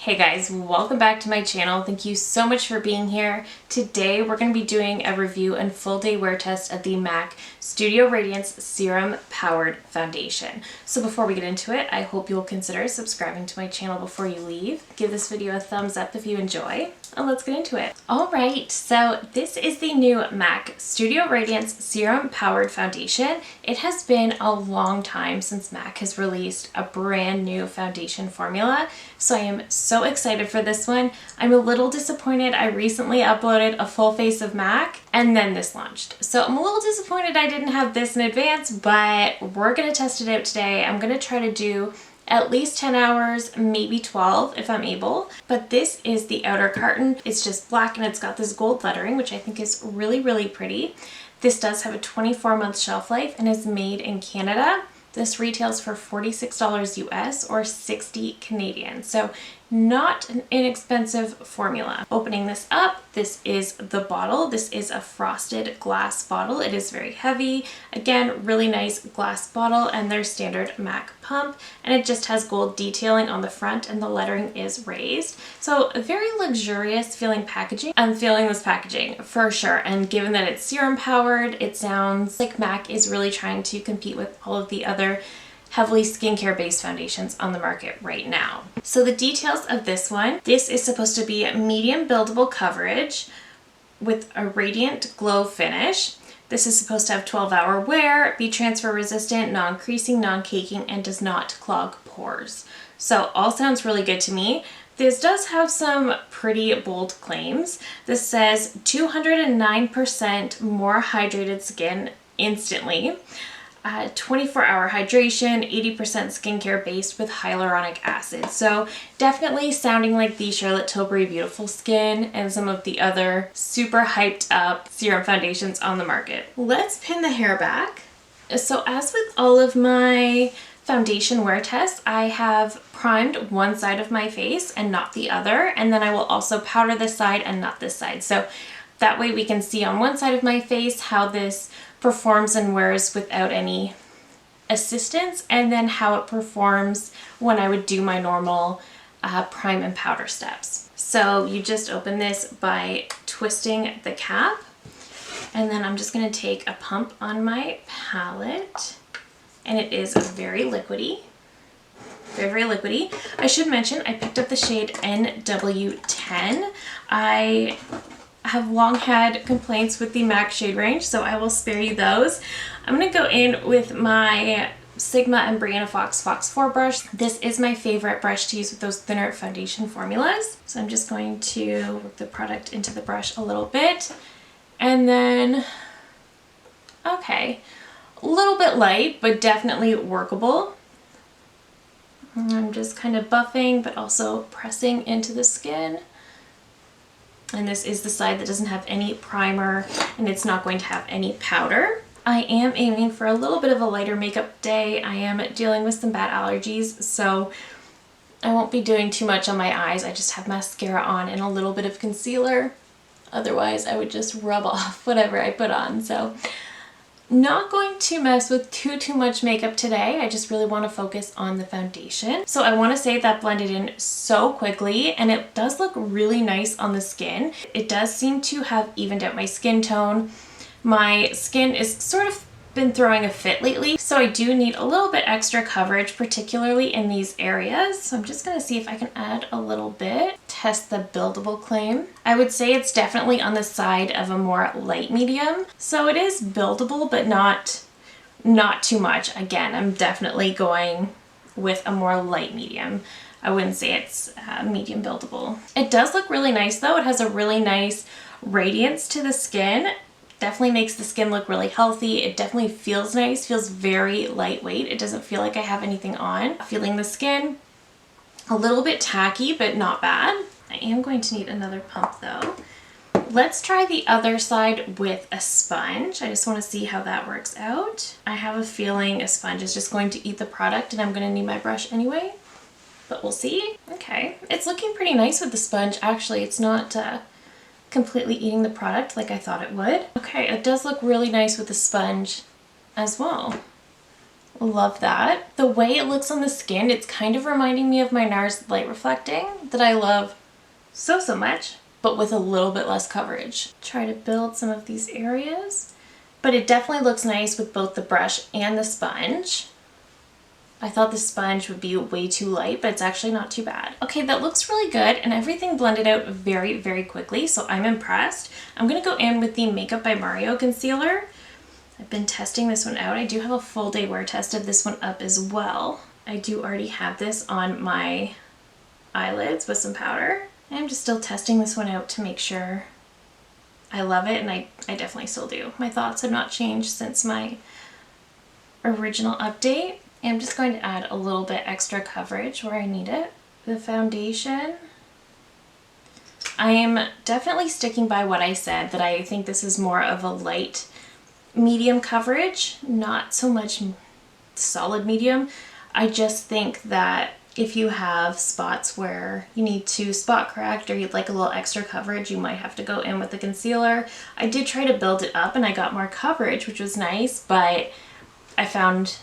Hey guys, welcome back to my channel. Thank you so much for being here. Today we're going to be doing a review and full day wear test of the MAC Studio Radiance Serum Powered Foundation. So before we get into it, I hope you'll consider subscribing to my channel before you leave. Give this video a thumbs up if you enjoy, and let's get into it. Alright, so this is the new MAC Studio Radiance Serum Powered Foundation. It has been a long time since MAC has released a brand new foundation formula, so I am so excited for this one. I'm a little disappointed. I recently uploaded a full face of MAC and then this launched. So I'm a little disappointed I didn't have this in advance, but we're going to test it out today. I'm going to try to do at least 10 hours, maybe 12 if I'm able. But this is the outer carton. It's just black and it's got this gold lettering, which I think is really, really pretty. This does have a 24-month shelf life and is made in Canada. This retails for $46 US or 60 Canadian. So not an inexpensive formula. Opening this up, this is the bottle. This is a frosted glass bottle. It is very heavy. Again, really nice glass bottle and their standard MAC pump. And it just has gold detailing on the front and the lettering is raised. So a very luxurious feeling packaging. I'm feeling this packaging for sure. And given that it's serum powered, it sounds like MAC is really trying to compete with all of the other heavily skincare based foundations on the market right now. So the details of this one, this is supposed to be medium buildable coverage with a radiant glow finish. This is supposed to have 12-hour wear, be transfer resistant, non-creasing, non-caking, and does not clog pores. So all sounds really good to me. This does have some pretty bold claims. This says 209% more hydrated skin instantly. 24-hour hydration, 80% skincare based with hyaluronic acid. So definitely sounding like the Charlotte Tilbury Beautiful Skin and some of the other super hyped up serum foundations on the market. Let's pin the hair back. So as with all of my foundation wear tests, I have primed one side of my face and not the other, and then I will also powder this side and not this side. So that way we can see on one side of my face how this performs and wears without any assistance, and then how it performs when I would do my normal prime and powder steps. So you just open this by twisting the cap, and then I'm just going to take a pump on my palette, and it is very liquidy. Very, very liquidy. I should mention I picked up the shade NW10. I have long had complaints with the MAC shade range, so I will spare you those. I'm going to go in with my Sigma and Brianna Fox 4 brush. This is my favorite brush to use with those thinner foundation formulas. So I'm just going to work the product into the brush a little bit. And then, okay, a little bit light, but definitely workable. I'm just kind of buffing, but also pressing into the skin. And this is the side that doesn't have any primer, and it's not going to have any powder. I am aiming for a little bit of a lighter makeup day. I am dealing with some bad allergies, so I won't be doing too much on my eyes. I just have mascara on and a little bit of concealer. Otherwise, I would just rub off whatever I put on. So not going to mess with too much makeup today. I just really want to focus on the foundation. So I want to say that blended in so quickly, and it does look really nice on the skin. It does seem to have evened out my skin tone. My skin is sort of been throwing a fit lately, so I do need a little bit extra coverage, particularly in these areas. So I'm just going to see if I can add a little bit. Test the buildable claim. I would say it's definitely on the side of a more light medium. So it is buildable, but not too much. Again, I'm definitely going with a more light medium. I wouldn't say it's medium buildable. It does look really nice though. It has a really nice radiance to the skin. Definitely makes the skin look really healthy. It definitely feels nice, feels very lightweight. It doesn't feel like I have anything on. Feeling the skin a little bit tacky, but not bad. I am going to need another pump though. Let's try the other side with a sponge. I just want to see how that works out. I have a feeling a sponge is just going to eat the product, and I'm going to need my brush anyway, but we'll see. Okay, it's looking pretty nice with the sponge. Actually, it's not completely eating the product like I thought it would. Okay, it does look really nice with the sponge as well. Love that. The way it looks on the skin, it's kind of reminding me of my NARS Light Reflecting that I love so much, but with a little bit less coverage. Try to build some of these areas, but it definitely looks nice with both the brush and the sponge. I thought the sponge would be way too light, but it's actually not too bad. Okay, that looks really good, and everything blended out very quickly, so I'm impressed. I'm gonna go in with the Makeup by Mario concealer. I've been testing this one out. I do have a full day wear test of this one up as well. I do already have this on my eyelids with some powder. I'm just still testing this one out to make sure I love it, and I definitely still do. My thoughts have not changed since my original update. I'm just going to add a little bit extra coverage where I need it. The foundation, I am definitely sticking by what I said, that I think this is more of a light medium coverage, not so much solid medium. I just think that if you have spots where you need to spot correct or you'd like a little extra coverage, you might have to go in with the concealer. I did try to build it up and I got more coverage, which was nice, but I found,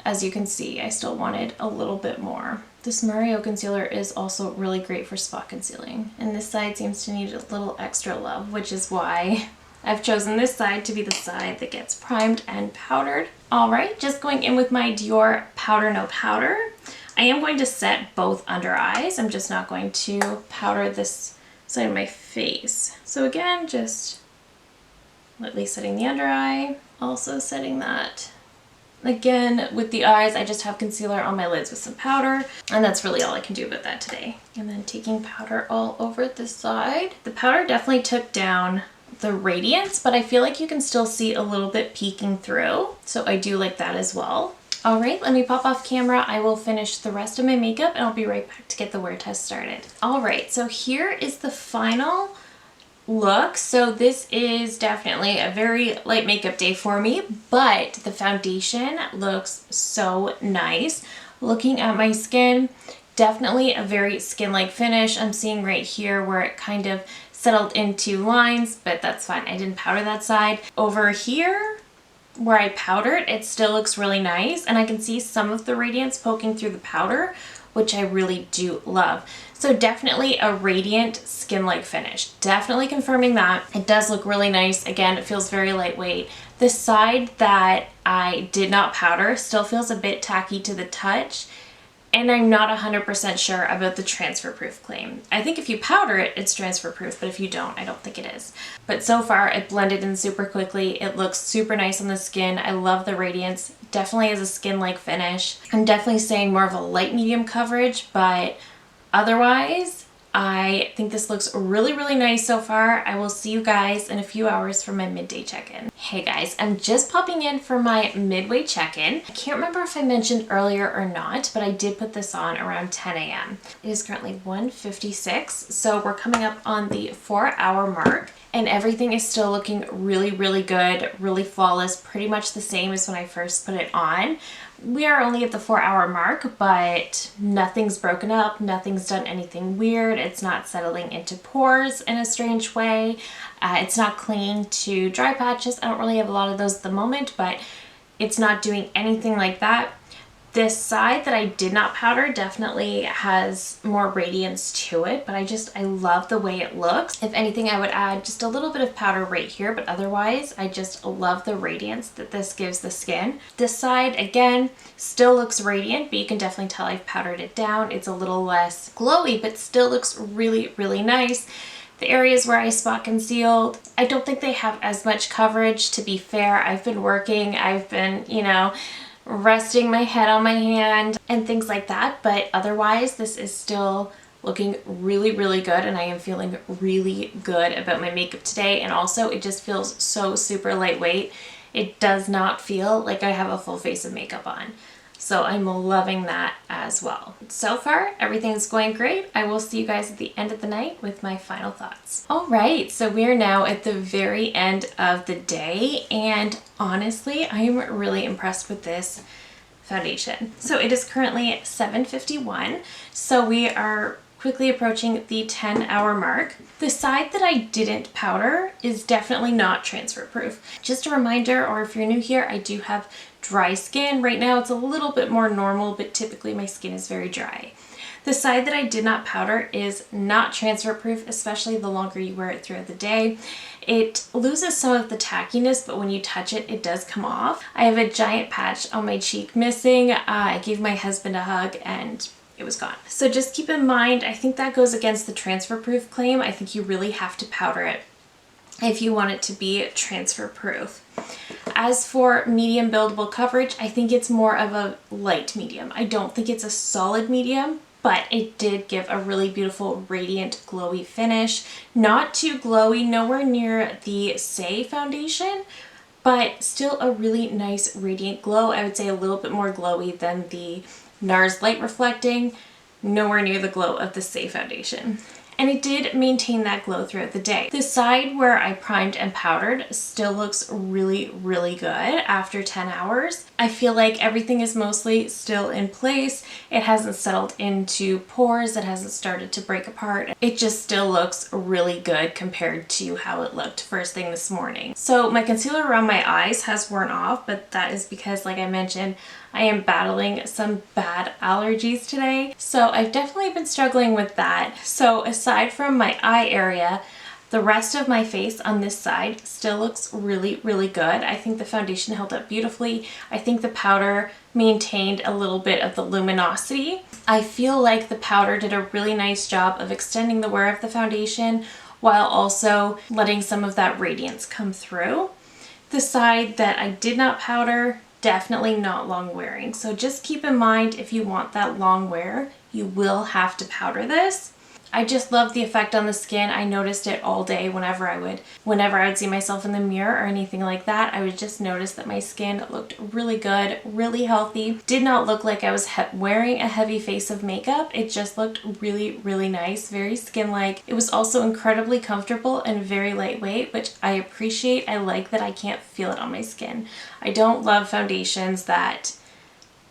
as you can see, I still wanted a little bit more. This Mario concealer is also really great for spot concealing, and this side seems to need a little extra love, which is why I've chosen this side to be the side that gets primed and powdered. All right, just going in with my Dior Powder No Powder. I am going to set both under eyes. I'm just not going to powder this side of my face. So again, just lightly setting the under eye, also setting that. Again, with the eyes, I just have concealer on my lids with some powder, and that's really all I can do about that today. And then taking powder all over this side. The powder definitely took down the radiance, but I feel like you can still see a little bit peeking through, so I do like that as well. All right, let me pop off camera. I will finish the rest of my makeup, and I'll be right back to get the wear test started. All right, so here is the final look. So this is definitely a very light makeup day for me, but the foundation looks so nice. Looking at my skin, definitely a very skin-like finish. I'm seeing right here where it kind of settled into lines, but that's fine. I didn't powder that side. Over here where I powdered, it still looks really nice, and I can see some of the radiance poking through the powder, which I really do love. So definitely a radiant skin-like finish. Definitely confirming that. It does look really nice. Again, it feels very lightweight. The side that I did not powder still feels a bit tacky to the touch, and I'm not 100% sure about the transfer proof claim. I think if you powder it, it's transfer proof, but if you don't, I don't think it is. But so far, it blended in super quickly. It looks super nice on the skin. I love the radiance. Definitely is a skin-like finish. I'm definitely saying more of a light medium coverage, but otherwise, I think this looks really nice so far. I will see you guys in a few hours for my midday check-in. Hey guys, I'm just popping in for my midway check-in. I can't remember if I mentioned earlier or not, but I did put this on around 10 a.m. It is currently 1:56, so we're coming up on the 4-hour mark, and everything is still looking really good, really flawless, pretty much the same as when I first put it on. We are only at the 4-hour mark, but nothing's broken up, nothing's done anything weird, it's not settling into pores in a strange way, it's not clinging to dry patches. I don't really have a lot of those at the moment, but it's not doing anything like that. This side that I did not powder definitely has more radiance to it, but I love the way it looks. If anything, I would add just a little bit of powder right here, but otherwise, I just love the radiance that this gives the skin. This side, again, still looks radiant, but you can definitely tell I've powdered it down. It's a little less glowy, but still looks really nice. The areas where I spot concealed, I don't think they have as much coverage, to be fair. I've been working, I've been, resting my head on my hand and things like that, but otherwise this is still looking really good, and I am feeling really good about my makeup today. And also it just feels so super lightweight. It does not feel like I have a full face of makeup on, so I'm loving that as well. So far everything's going great. I will see you guys at the end of the night with my final thoughts. All right, so we are now at the very end of the day, and honestly, I'm really impressed with this foundation. So it is currently 7:51, so we are quickly approaching the 10-hour mark. The side that I didn't powder is definitely not transfer proof. Just a reminder, or if you're new here, I do have dry skin. Right now it's a little bit more normal, but typically my skin is very dry. The side that I did not powder is not transfer proof, especially the longer you wear it throughout the day. It loses some of the tackiness, but when you touch it, it does come off. I have a giant patch on my cheek missing. I gave my husband a hug and it was gone. So just keep in mind, I think that goes against the transfer proof claim. I think you really have to powder it if you want it to be transfer proof. As for medium buildable coverage, I think it's more of a light medium. I don't think it's a solid medium, but it did give a really beautiful radiant glowy finish. Not too glowy, nowhere near the Say foundation, but still a really nice radiant glow. I would say a little bit more glowy than the NARS Light Reflecting, nowhere near the glow of the Say foundation. And it did maintain that glow throughout the day. The side where I primed and powdered still looks really, really good after 10 hours. I feel like everything is mostly still in place. It hasn't settled into pores. It hasn't started to break apart. It just still looks really good compared to how it looked first thing this morning. So my concealer around my eyes has worn off, but that is because, like I mentioned, I am battling some bad allergies today. So I've definitely been struggling with that. So aside from my eye area, the rest of my face on this side still looks really, really good. I think the foundation held up beautifully. I think the powder maintained a little bit of the luminosity. I feel like the powder did a really nice job of extending the wear of the foundation while also letting some of that radiance come through. The side that I did not powder, definitely not long wearing. So just keep in mind, if you want that long wear, you will have to powder this. I just love the effect on the skin. I noticed it all day whenever I would see myself in the mirror or anything like that. I would just notice that my skin looked really good, really healthy. Did not look like I was wearing a heavy face of makeup. It just looked really, really nice, very skin-like. It was also incredibly comfortable and very lightweight, which I appreciate. I like that I can't feel it on my skin. I don't love foundations that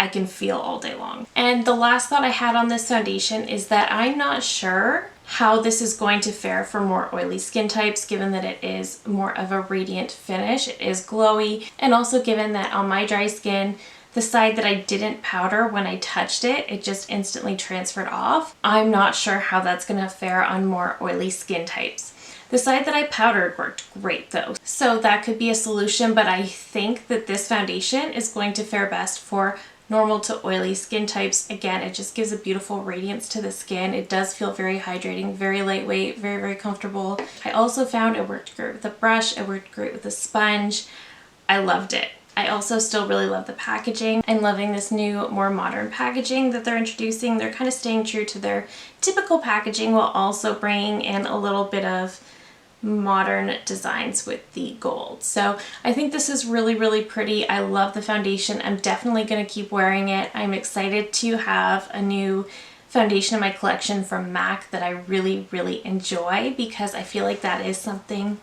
I can feel all day long. And the last thought I had on this foundation is that I'm not sure how this is going to fare for more oily skin types, given that it is more of a radiant finish. It is glowy, and also given that on my dry skin, the side that I didn't powder when I touched it, it just instantly transferred off. I'm not sure how that's gonna fare on more oily skin types. The side that I powdered worked great though. So that could be a solution, but I think that this foundation is going to fare best for normal to oily skin types. Again, it just gives a beautiful radiance to the skin. It does feel very hydrating, very lightweight, very, very comfortable. I also found it worked great with a brush. It worked great with a sponge. I loved it. I also still really love the packaging. I'm loving this new, more modern packaging that they're introducing. They're kind of staying true to their typical packaging while also bringing in a little bit of modern designs with the gold. So I think this is really, really pretty. I love the foundation. I'm definitely going to keep wearing it. I'm excited to have a new foundation in my collection from MAC that I really, really enjoy, because I feel like that is something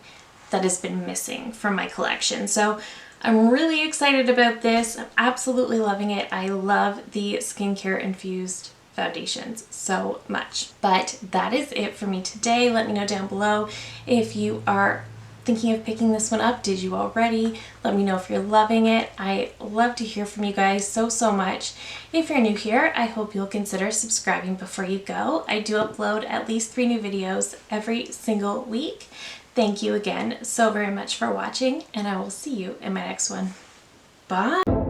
that has been missing from my collection. So I'm really excited about this. I'm absolutely loving it. I love the skincare infused foundations so much. But that is it for me today. Let me know down below if you are thinking of picking this one up. Did you already? Let me know if you're loving it. I love to hear from you guys so much. If you're new here, I hope you'll consider subscribing before you go. I do upload at least 3 new videos every single week. Thank you again so very much for watching, and I will see you in my next one. Bye!